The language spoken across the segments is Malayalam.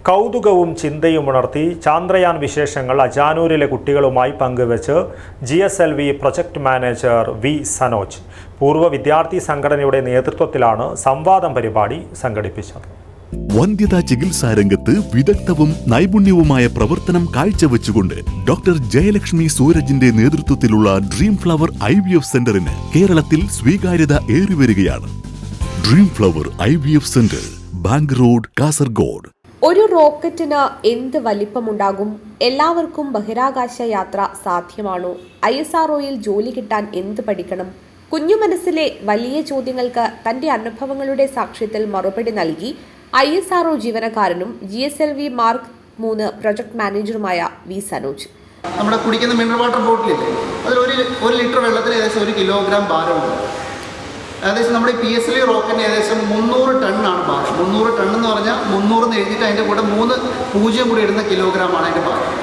കൗതുകവും ചിന്തയും ഉണർത്തി ചാന്ദ്രയാൻ വിശേഷങ്ങൾ അജാനൂരിലെ കുട്ടികളുമായി പങ്കുവച്ച് GSLV project manager V Sanoj. പൂർവ്വ വിദ്യാർത്ഥി സംഘടനയുടെ നേതൃത്വത്തിലാണ് സംവാദം പരിപാടി സംഘടിപ്പിച്ചത്. വന്ധ്യതാ ചികിത്സാ രംഗത്ത് വിദഗ്ധവും നൈപുണ്യവുമായ പ്രവർത്തനം കാഴ്ചവെച്ചുകൊണ്ട് ഡോക്ടർ ജയലക്ഷ്മി സൂരജിന്റെ നേതൃത്വത്തിലുള്ള ഡ്രീം ഫ്ലവർ IVF സെന്ററിന് കേരളത്തിൽ സ്വീകാര്യത ഏറിവരികയാണ്. Dream flower IVF centre, bank road, Kasaragod. ഒരു റോക്കറ്റിന് എന്ത് വലിപ്പമുണ്ടാകും? എല്ലാവർക്കും ബഹിരാകാശ യാത്ര സാധ്യമാണോ? ISROയിൽ ജോലി കിട്ടാൻ എന്ത് പഠിക്കണം? കുഞ്ഞു മനസ്സിലെ വലിയ ചോദ്യങ്ങൾക്ക് തന്റെ അനുഭവങ്ങളുടെ സാക്ഷ്യത്തിൽ മറുപടി നൽകി ISRO ജീവനക്കാരനും GSLV മാർക്ക് 3 പ്രൊജക്ട് മാനേജറുമായ വി സനോജ്. നമ്മുടെ കുടിക്കുന്ന മിനറൽ വാട്ടർ ബോട്ടിലില്ലേ, അതിൽ ഒരു ലിറ്റർ വെള്ളത്തിന് ഏകദേശം 1 കിലോഗ്രാം ഭാരമുണ്ട്. ഏകദേശം നമ്മുടെ PSLV റോക്കറ്റിന് ഏകദേശം 300 ടണ്ണാണ് ഭാരം. 300 ടൺ എന്ന് പറഞ്ഞാൽ 300 എന്ന് എഴുതിയിട്ട് അതിൻ്റെ കൂടെ 3 പൂജ്യം കൂടി ഇടുന്ന കിലോഗ്രാമാണ് അതിൻ്റെ ഭാരം.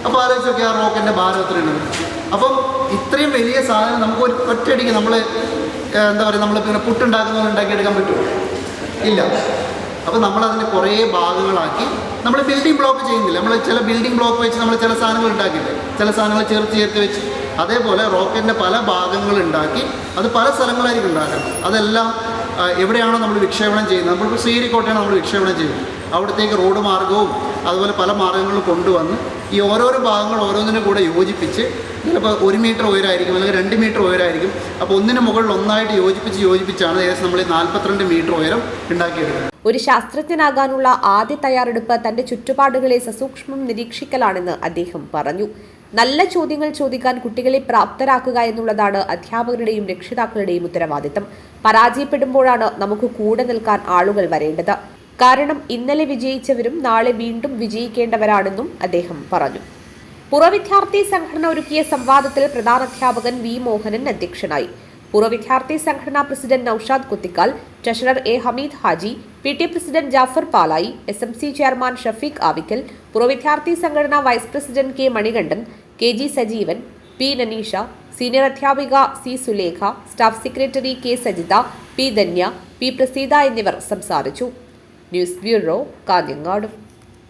അപ്പോൾ ആലോചിച്ചൊക്കെ ആ റോക്കറ്റിൻ്റെ ഭാരം എത്രയുണ്ട്. അപ്പം ഇത്രയും വലിയ സാധനം നമുക്ക് ഒറ്റയടിക്ക് നമ്മൾ എന്താ പറയുക, നമ്മൾ പിന്നെ പുട്ടുണ്ടാക്കുന്നവർ ഉണ്ടാക്കിയെടുക്കാൻ പറ്റുമോ? ഇല്ല. അപ്പോൾ നമ്മളതിന് കുറേ ഭാഗങ്ങളാക്കി നമ്മൾ ബിൽഡിംഗ് ബ്ലോക്ക് ചെയ്യുന്നില്ല. നമ്മൾ ചില ബിൽഡിംഗ് ബ്ലോക്ക് വെച്ച് നമ്മൾ ചില സാധനങ്ങൾ ഉണ്ടാക്കിയില്ലേ, ചില സാധനങ്ങൾ ചേർത്ത് വെച്ച് അതേപോലെ റോക്കറ്റിൻ്റെ പല ഭാഗങ്ങൾ ഉണ്ടാക്കി അത് പല സ്ഥലങ്ങളായിരിക്കും ഉണ്ടാക്കണം. അതെല്ലാം എവിടെയാണോ നമ്മൾ വിക്ഷേപണം ചെയ്യുന്നത്, നമ്മളിപ്പോൾ ശ്രീഹരിക്കോട്ടയാണ് നമ്മൾ വിക്ഷേപണം ചെയ്യുന്നത്, അവിടത്തേക്ക് റോഡ് മാർഗവും അതുപോലെ പല മാർഗ്ഗങ്ങളും കൊണ്ടുവന്ന് ഈ ഓരോരോ ഭാഗങ്ങൾ ഓരോന്നിനും കൂടെ യോജിപ്പിച്ച്, ചിലപ്പോൾ 1 മീറ്റർ ഉയരമായിരിക്കും അല്ലെങ്കിൽ 2 മീറ്റർ ഉയരമായിരിക്കും. അപ്പോൾ ഒന്നിന് മുകളിൽ ഒന്നായിട്ട് യോജിപ്പിച്ചാണ് ഏകദേശം നമ്മൾ 42 മീറ്റർ ഉയരം ഉണ്ടാക്കിയെടുക്കുന്നത്. ഒരു ശാസ്ത്രജ്ഞനാകാനുള്ള ആദ്യ തയ്യാറെടുപ്പ് തന്റെ ചുറ്റുപാടുകളെ സസൂക്ഷ്മം നിരീക്ഷിക്കലാണെന്ന് അദ്ദേഹം പറഞ്ഞു. നല്ല ചോദ്യങ്ങൾ ചോദിക്കാൻ കുട്ടികളെ പ്രാപ്തരാക്കുക എന്നുള്ളതാണ് അധ്യാപകരുടെയും രക്ഷിതാക്കളുടെയും ഉത്തരവാദിത്തം. പരാജയപ്പെടുമ്പോഴാണ് നമുക്ക് കൂടെ നിൽക്കാൻ ആളുകൾ വരേണ്ടത്. കാരണം ഇന്നലെ വിജയിച്ചവരും നാളെ വീണ്ടും വിജയിക്കേണ്ടവരാണെന്നും അദ്ദേഹം പറഞ്ഞു. പൂർവ്വവിദ്യാർത്ഥി സംഘടന ഒരുക്കിയ സംവാദത്തിൽ പ്രധാനാധ്യാപകൻ വി മോഹനൻ അധ്യക്ഷനായി. പൂർവ്വവിദ്യാർത്ഥി സംഘടനാ president Noushad Kuthikkal, treasurer A Hameed Haji, PTA president Jafar Palayi, SMC chairman Shafeeq Avikkal, പൂർവ്വവിദ്യാർത്ഥി സംഘടനാ vice president K Manikandan, KG Sajeevan, P Naneesha, senior അധ്യാപിക C Sulekha, staff secretary K Sajitha, P Dhanya, P Praseetha എന്നിവർ സംസാരിച്ചു. News bureau, Kanhangad.